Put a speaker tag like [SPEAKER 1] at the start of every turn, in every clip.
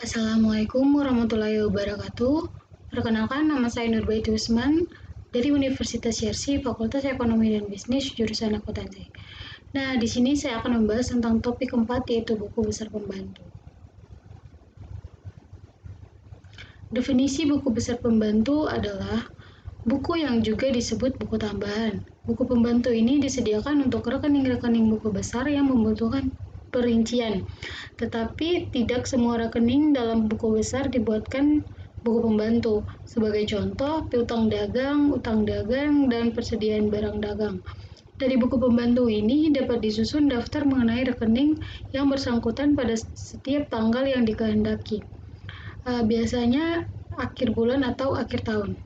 [SPEAKER 1] Assalamualaikum warahmatullahi wabarakatuh. Perkenalkan, nama saya Nurbaiti Usman dari Universitas Yarsi, Fakultas Ekonomi dan Bisnis, jurusan akuntansi. Nah, di sini saya akan membahas tentang topik keempat, yaitu buku besar pembantu. Definisi buku besar pembantu adalah buku yang juga disebut buku tambahan. Buku pembantu ini disediakan untuk rekening-rekening buku besar yang membutuhkan perincian, tetapi tidak semua rekening dalam buku besar dibuatkan buku pembantu. Sebagai contoh, piutang dagang, utang dagang, dan persediaan barang dagang. Dari buku pembantu ini dapat disusun daftar mengenai rekening yang bersangkutan pada setiap tanggal yang dikehendaki. Biasanya akhir bulan atau akhir tahun.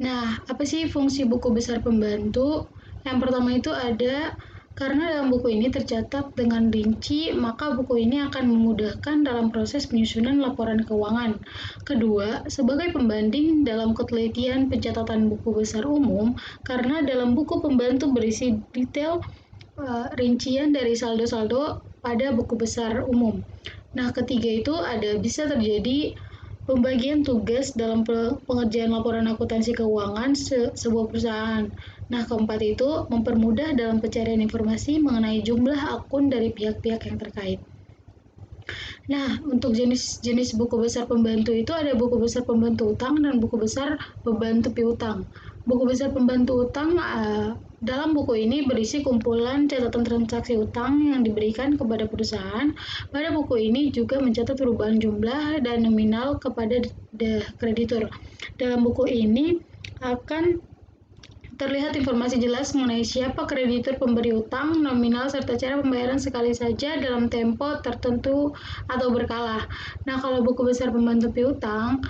[SPEAKER 1] Nah, apa sih fungsi buku besar pembantu? Yang pertama itu ada karena dalam buku ini tercatat dengan rinci, maka buku ini akan memudahkan dalam proses penyusunan laporan keuangan. Kedua, sebagai pembanding dalam ketelitian pencatatan buku besar umum, karena dalam buku pembantu berisi detail rincian dari saldo-saldo pada buku besar umum. Nah, ketiga itu ada bisa terjadi pembagian tugas dalam pengerjaan laporan akuntansi keuangan sebuah perusahaan. Nah, keempat itu mempermudah dalam pencarian informasi mengenai jumlah akun dari pihak-pihak yang terkait. Nah, untuk jenis-jenis buku besar pembantu itu ada buku besar pembantu utang dan buku besar pembantu piutang. Buku besar pembantu utang dalam buku ini berisi kumpulan catatan transaksi utang yang diberikan kepada perusahaan. Pada buku ini juga mencatat perubahan jumlah dan nominal kepada kreditur. Dalam buku ini akan terlihat informasi jelas mengenai siapa kreditur pemberi utang, nominal, serta cara pembayaran sekali saja dalam tempo tertentu atau berkala. Nah, kalau buku besar pembantu piutang,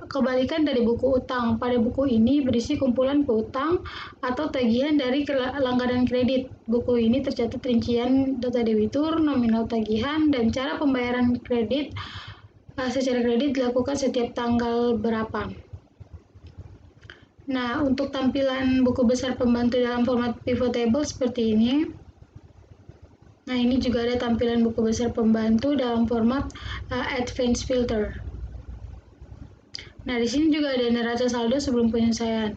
[SPEAKER 1] kebalikan dari buku utang. Pada buku ini berisi kumpulan piutang atau tagihan dari langganan kredit. Buku ini tercatat rincian data debitur, nominal tagihan, dan cara pembayaran kredit secara kredit dilakukan setiap tanggal berapa. Nah, untuk tampilan buku besar pembantu dalam format pivot table seperti ini. Nah, ini juga ada tampilan buku besar pembantu dalam format advanced filter. Nah, di sini juga ada neraca saldo sebelum penyelesaian.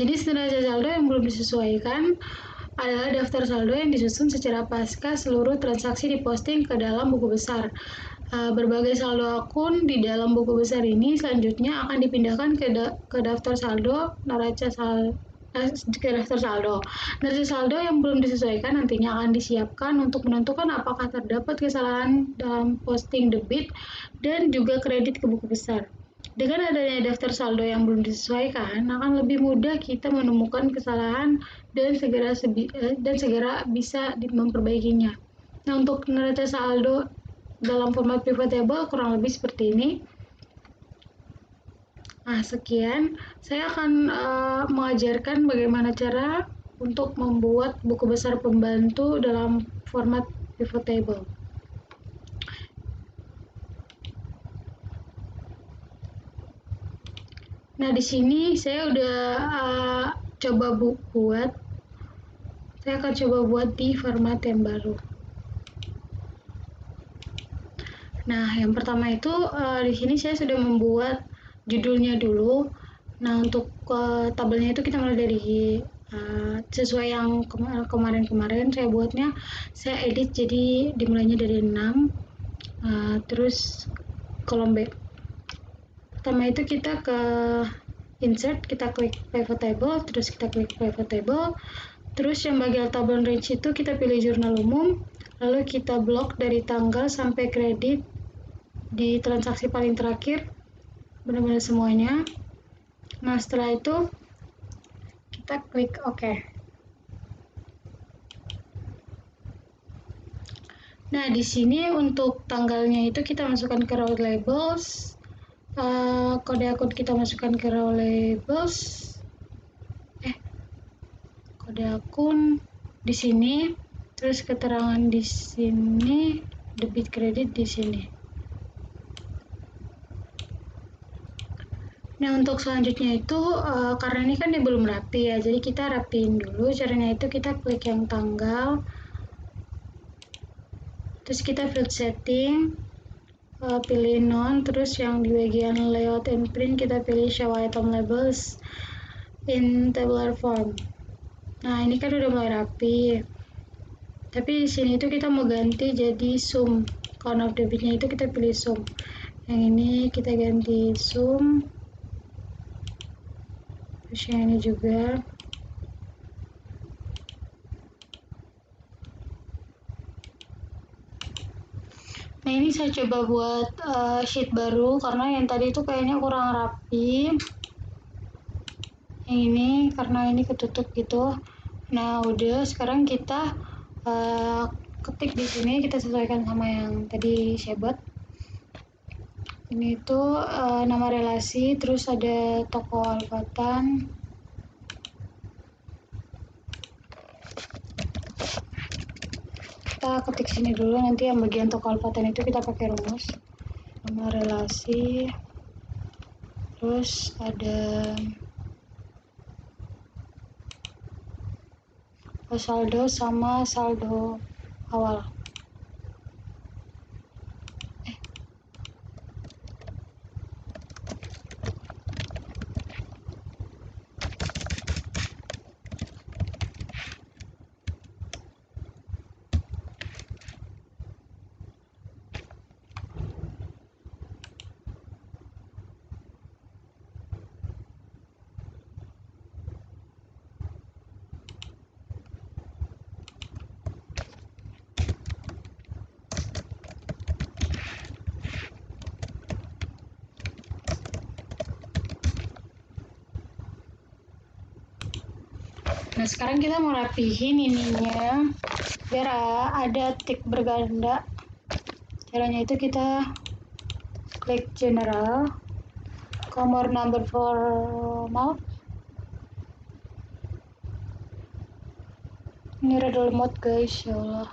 [SPEAKER 1] Jenis neraca saldo yang belum disesuaikan adalah daftar saldo yang disusun secara pasca seluruh transaksi diposting ke dalam buku besar. Berbagai saldo akun di dalam buku besar ini selanjutnya akan dipindahkan ke daftar saldo neraca saldo. Neraca saldo yang belum disesuaikan nantinya akan disiapkan untuk menentukan apakah terdapat kesalahan dalam posting debit dan juga kredit ke buku besar. Dengan adanya daftar saldo yang belum disesuaikan, akan lebih mudah kita menemukan kesalahan dan segera bisa memperbaikinya. Nah, untuk neraca saldo dalam format pivot table kurang lebih seperti ini. Nah, sekian. Saya akan mengajarkan bagaimana cara untuk membuat buku besar pembantu dalam format pivot table. Nah, di sini saya udah coba buat. Saya akan coba buat di format yang baru. Nah, yang pertama itu di sini saya sudah membuat judulnya dulu. Nah, untuk tabelnya itu kita mulai dari sesuai yang kemarin-kemarin saya buatnya, saya edit jadi dimulainya dari 6, terus kolom B. Pertama itu kita ke insert, kita klik pivot table, terus kita klik pivot table, terus yang bagian tabel range itu kita pilih jurnal umum, lalu kita blok dari tanggal sampai kredit di transaksi paling terakhir, benar-benar semuanya. Nah, setelah itu kita klik OK. Nah, di sini untuk tanggalnya itu kita masukkan ke row labels, kode akun kita masukkan ke row labels, kode akun di sini, terus keterangan di sini, debit kredit di sini. Nah, untuk selanjutnya itu karena ini kan dia belum rapi ya, jadi kita rapiin dulu. Caranya itu kita klik yang tanggal, terus kita field setting, pilih none, terus yang di bagian layout and print kita pilih show item labels in tabular form. Nah, ini kan udah mulai rapi. Tapi di sini tuh kita mau ganti jadi zoom. Count of debitnya itu kita pilih zoom. Yang ini kita ganti zoom. Terus yang ini juga. Nah, ini saya coba buat sheet baru karena yang tadi itu kayaknya kurang rapi. Yang ini karena ini ketutup gitu. Nah, udah sekarang kita ketik di sini, kita sesuaikan sama yang tadi saya buat. Ini tuh nama relasi, terus ada toko alfatan. Kita ketik sini dulu, nanti yang bagian toko alfatan itu kita pakai rumus. Nama relasi, terus ada saldo sama saldo awal. Nah, sekarang kita mau rapihin ininya biar ada tik berganda. Caranya itu kita klik general, color number format. Ini rada lemot guys, ya Allah.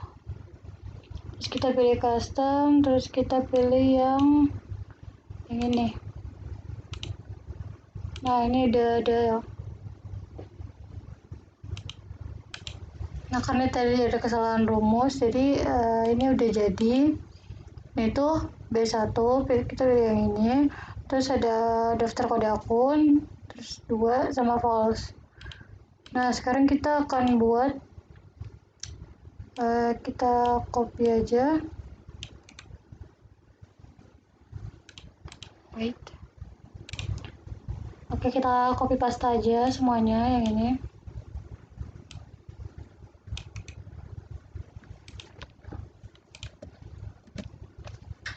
[SPEAKER 1] Terus kita pilih custom, terus kita pilih yang ini. Nah, ini ada. Nah, karena tadi ada kesalahan rumus, jadi ini udah jadi. Nah, itu B1, kita pilih yang ini. Terus ada daftar kode akun, terus 2 sama false. Nah, sekarang kita akan buat, kita copy aja. Wait. Oke, kita copy paste aja semuanya yang ini.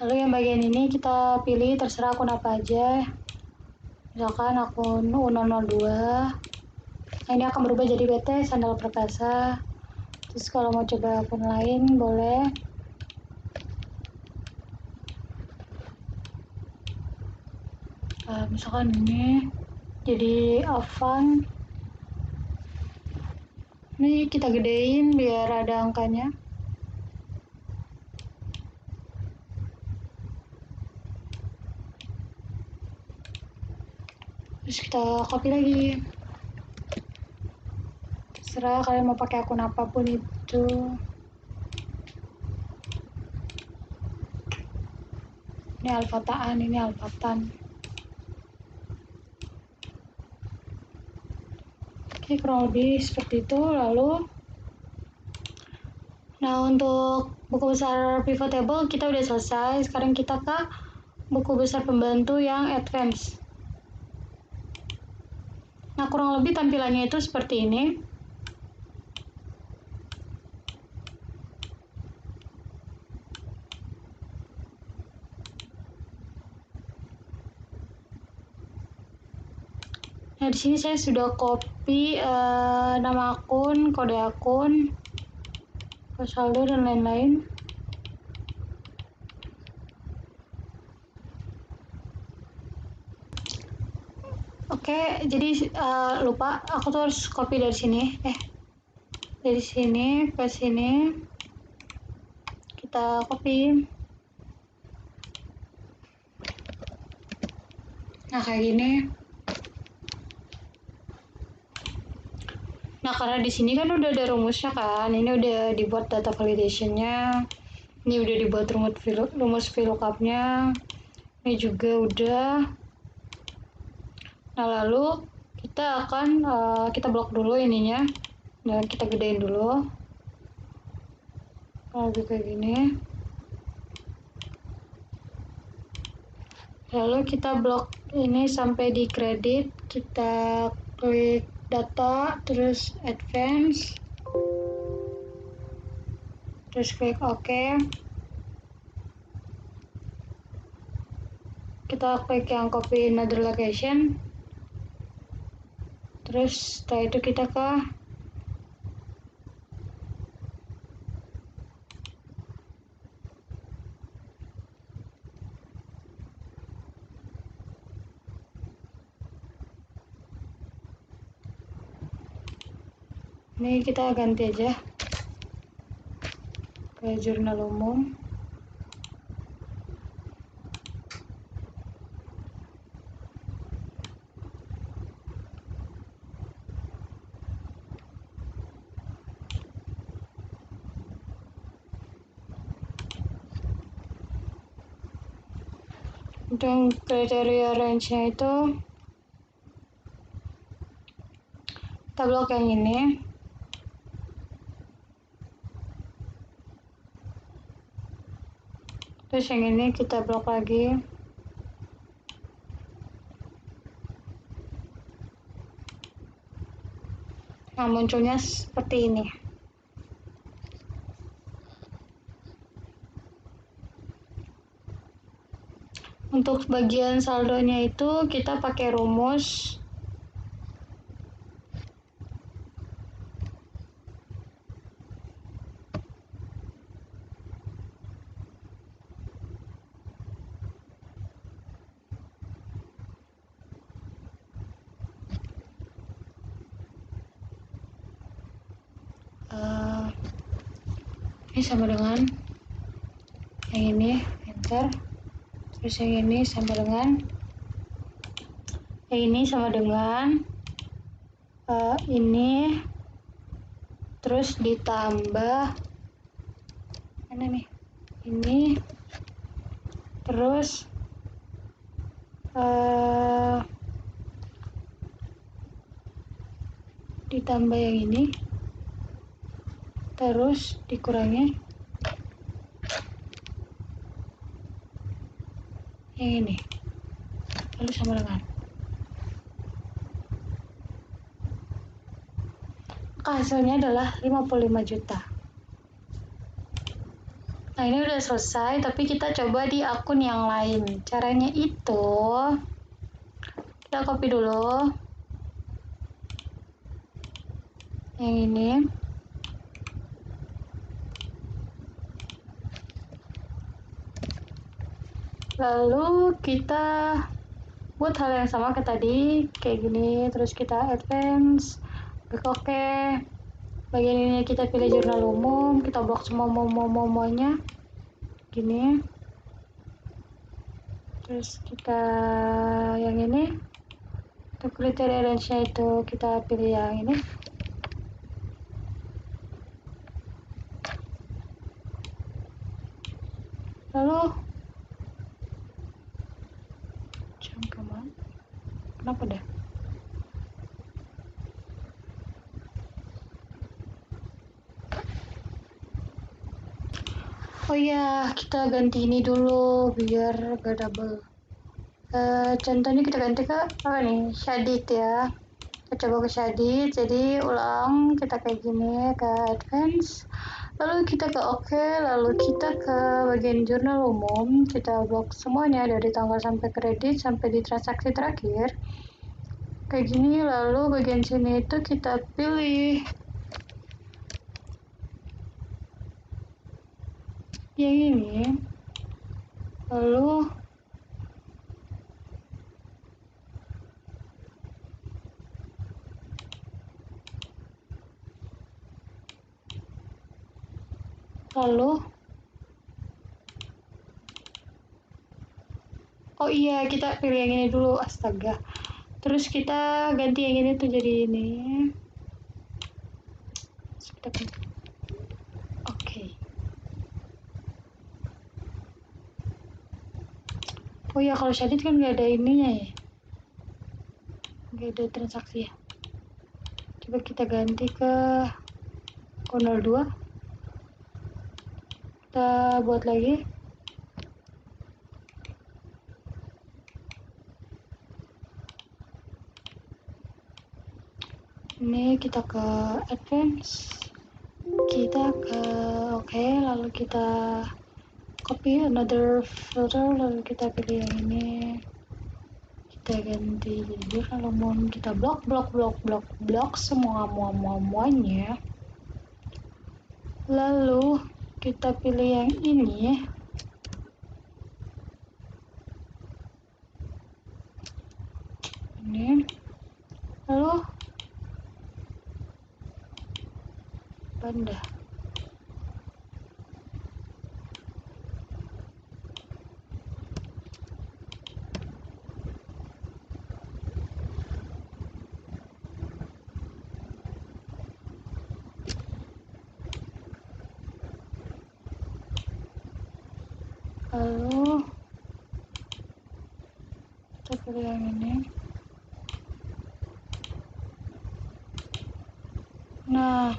[SPEAKER 1] Lalu yang bagian ini kita pilih terserah akun apa aja. Misalkan akun U002. Nah, ini akan berubah jadi BT Sandal Perkasa. Terus kalau mau coba akun lain boleh. Misalkan ini jadi Avan. Ini kita gedein biar ada angkanya. Terus kita copy lagi. Terserah kalian mau pakai akun apapun itu. Ini alfataan, ini alfatan. Oke, kurang lebih seperti itu. Lalu, nah untuk buku besar pivot table kita udah selesai. Sekarang kita ke buku besar pembantu yang advance. Nah, kurang lebih tampilannya itu seperti ini. Nah, di sini saya sudah copy nama akun, kode akun, saldo dan lain-lain. Oke, jadi lupa, aku tuh harus copy dari sini. Dari sini ke sini. Kita copy. Nah, kayak gini. Nah, karena di sini kan udah ada rumusnya kan, ini udah dibuat data validation-nya. Ini udah dibuat rumus VLOOKUP-nya. Ini juga udah. Nah, lalu kita akan kita blok dulu ininya dan kita gedein dulu. Lalu kayak gini. Lalu kita blok ini sampai di kredit. Kita klik data, terus advance, terus klik OK. Kita klik yang copy another location. Terus setelah itu kita ke ini, kita ganti aja ke jurnal umum. Untuk kriteria range-nya itu kita blok yang ini. Terus yang ini kita blok lagi. Nah, munculnya seperti ini. Untuk bagian saldonya itu kita pakai rumus ini sama dengan yang ini, enter. Terus yang ini sama dengan ini ini, terus ditambah mana nih, ini, terus ditambah yang ini, terus dikurangi yang ini, lalu sama dengan, maka hasilnya adalah 55 juta. Nah, ini udah selesai, tapi kita coba di akun yang lain. Caranya itu kita copy dulu yang ini, lalu kita buat hal yang sama kayak tadi, kayak gini. Terus kita advance, klik OK. Bagian ini kita pilih jurnal umum, kita blok semua semuanya gini. Terus kita yang ini, untuk kriteria range-nya itu kita pilih yang ini. Lalu kenapa dah? Oh iya, kita ganti ini dulu biar gak double. Contohnya kita ganti ke apa nih? Shaded ya. Kita coba ke shaded, jadi ulang kita kayak gini ke advance. Lalu kita ke OK, lalu kita ke bagian jurnal umum, kita blok semuanya dari tanggal sampai kredit sampai di transaksi terakhir. Kayak gini, lalu bagian sini itu kita pilih yang ini, lalu oh iya, kita pilih yang ini dulu, astaga. Terus kita ganti yang ini tuh jadi ini. Oke. Oh ya, kalau Shadit kan nggak ada ininya ya, nggak ada transaksi ya. Coba kita ganti ke 02. Kita buat lagi. Ini kita ke advance, kita ke oke, lalu kita copy another filter, lalu kita pilih yang ini, kita ganti jadi kalau mau kita blok semuanya, lalu kita pilih yang ini, lalu banda. Lalu kita pilih yang ini. Nah,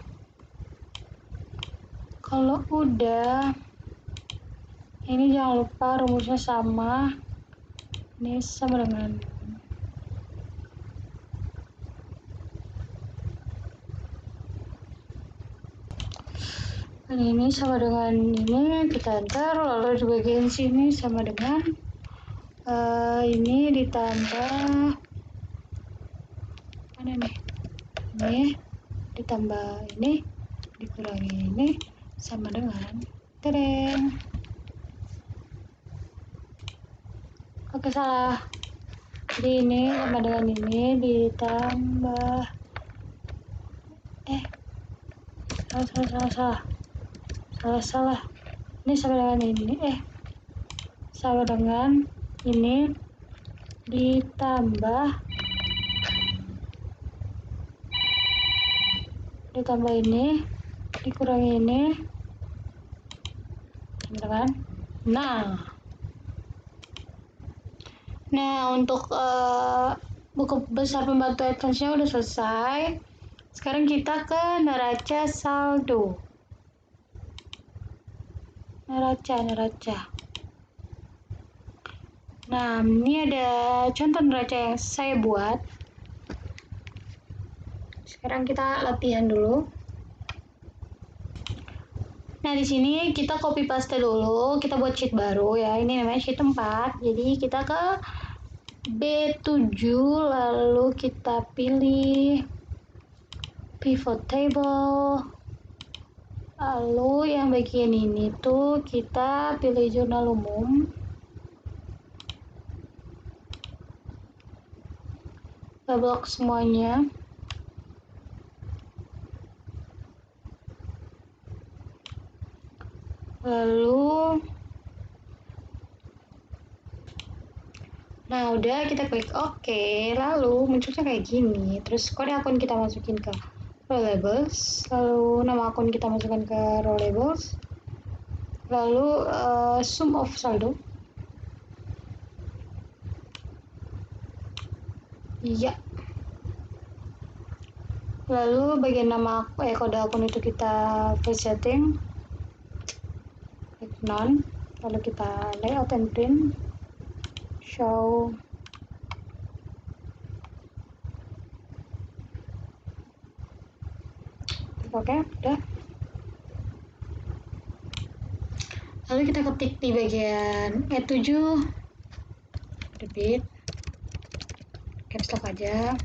[SPEAKER 1] kalau udah, ini jangan lupa rumusnya sama. Ini sama dengan ini sama dengan ini, kita enter, lalu di bagian sini sama dengan ini ditambah mana nih, ini ditambah ini dikurangi ini sama dengan tereng. Oke, salah. Jadi ini sama dengan ini ditambah salah. Ini sama dengan ini sama dengan ini ditambah ini dikurangi ini sama dengan nah untuk buku besar pembantu advance-nya udah selesai. Sekarang kita ke neraca saldo. Neraca. Nah, ini ada contoh neraca yang saya buat. Sekarang kita latihan dulu. Nah, di sini kita copy paste dulu, kita buat sheet baru ya. Ini namanya sheet 4. Jadi kita ke B7 lalu kita pilih pivot table. Lalu yang bagian ini tuh kita pilih jurnal umum. Kita blok semuanya. Lalu nah udah, kita klik OK, lalu munculnya kayak gini. Terus kode akun kita masukin ke row labels, lalu nama akun kita masukkan ke row labels, lalu sum of saldo. Iya. Lalu bagian nama kode akun itu kita paste setting, klik none, lalu kita layout and print, show. Oke, udah. Lalu kita ketik di bagian E7, repeat, caps lock aja.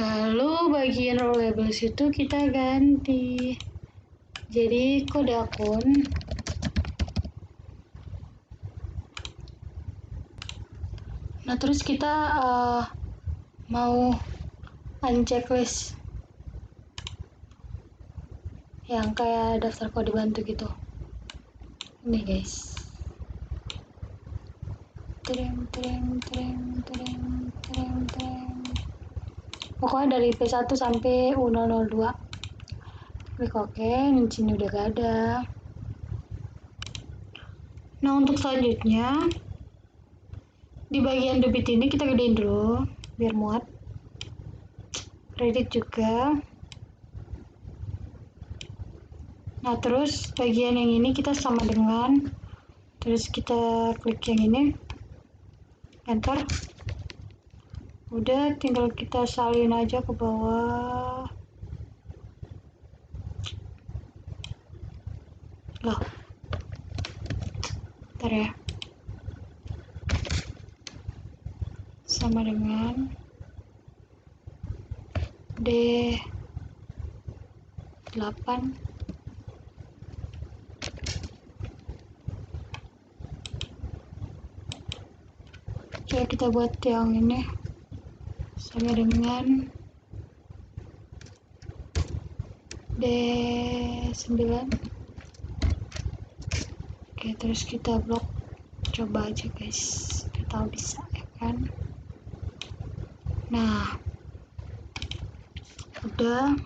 [SPEAKER 1] Lalu bagian row labels itu kita ganti jadi kode akun. Nah terus kita mau unchecklist yang kayak daftar kode bantu gitu. Ini guys. Pokoknya dari P1 sampai U002. Klik OK, di sini udah gak ada. Nah untuk selanjutnya di bagian debit ini kita gedein dulu biar muat. Kredit juga. Nah terus bagian yang ini kita sama dengan, terus kita klik yang ini, enter. Udah tinggal kita salin aja ke bawah. Loh, ntar ya, sama dengan D8. Coba kita buat yang ini sama dengan D9. Oke, terus kita blok. Coba aja guys, kita tahu bisa ya kan. Nah udah.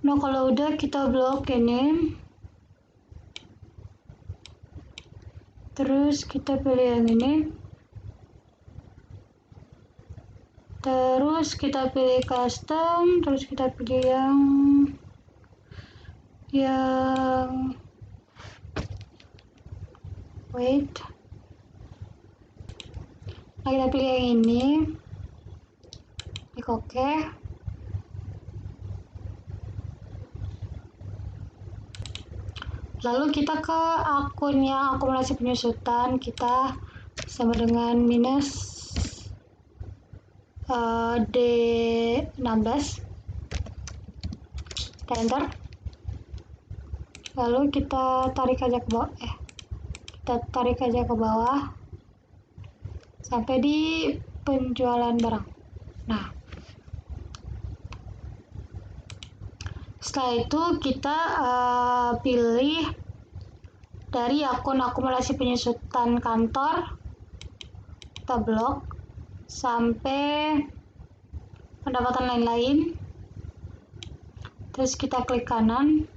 [SPEAKER 1] Nah kalau udah kita blok ini, terus kita pilih yang ini, terus kita pilih custom, terus kita pilih yang wait, nah kita pilih yang ini, klik OK. Lalu kita ke akunnya akumulasi penyusutan, kita sama dengan minus D16. Kita enter. Lalu kita tarik aja ke bawah, sampai di penjualan barang. Nah setelah itu kita pilih dari akun akumulasi penyusutan kantor, kita blok sampai pendapatan lain-lain, terus kita klik kanan,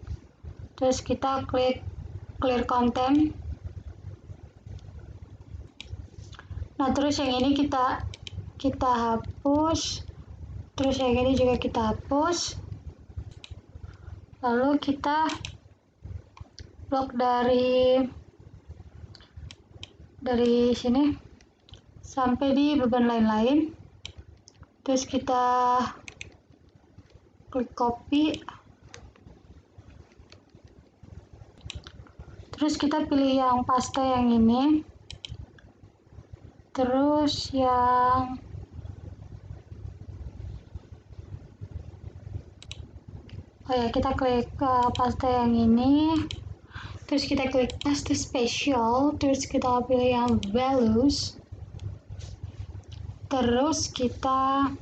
[SPEAKER 1] terus kita klik clear content. Nah terus yang ini kita hapus, terus yang ini juga kita hapus, lalu kita blok dari sini sampai di beban lain-lain, terus kita klik copy, terus kita pilih yang paste yang ini, terus yang kita klik paste yang ini, terus kita klik paste spesial, terus kita pilih yang values, terus kita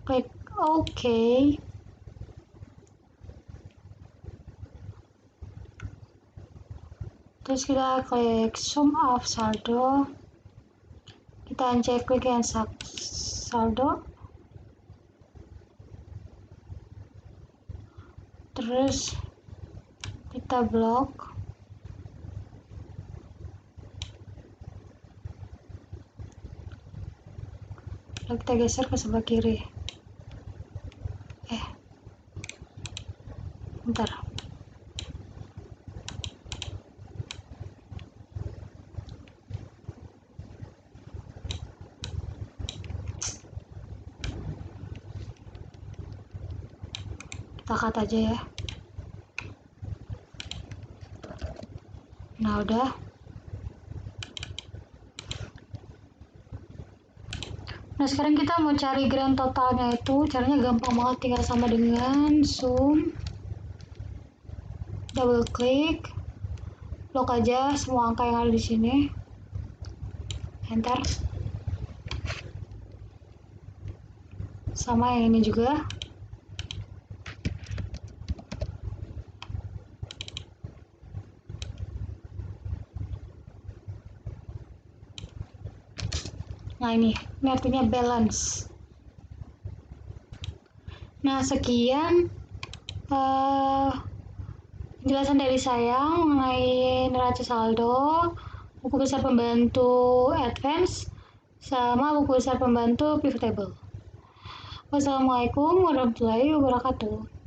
[SPEAKER 1] klik OK. Terus kita klik sum of saldo, kita unclick yang saldo, terus kita blok, lalu kita geser ke sebelah kiri. Bentar, kita cut aja ya. Nah udah. Nah, sekarang kita mau cari grand totalnya itu. Caranya gampang banget, tinggal sama dengan zoom, double klik, lock aja semua angka yang ada di sini. Enter. Sama yang ini juga. Nah, ini artinya balance. Nah, sekian penjelasan dari saya mengenai neraca saldo, buku besar pembantu advance, sama buku besar pembantu pivot table. Wassalamualaikum warahmatullahi wabarakatuh.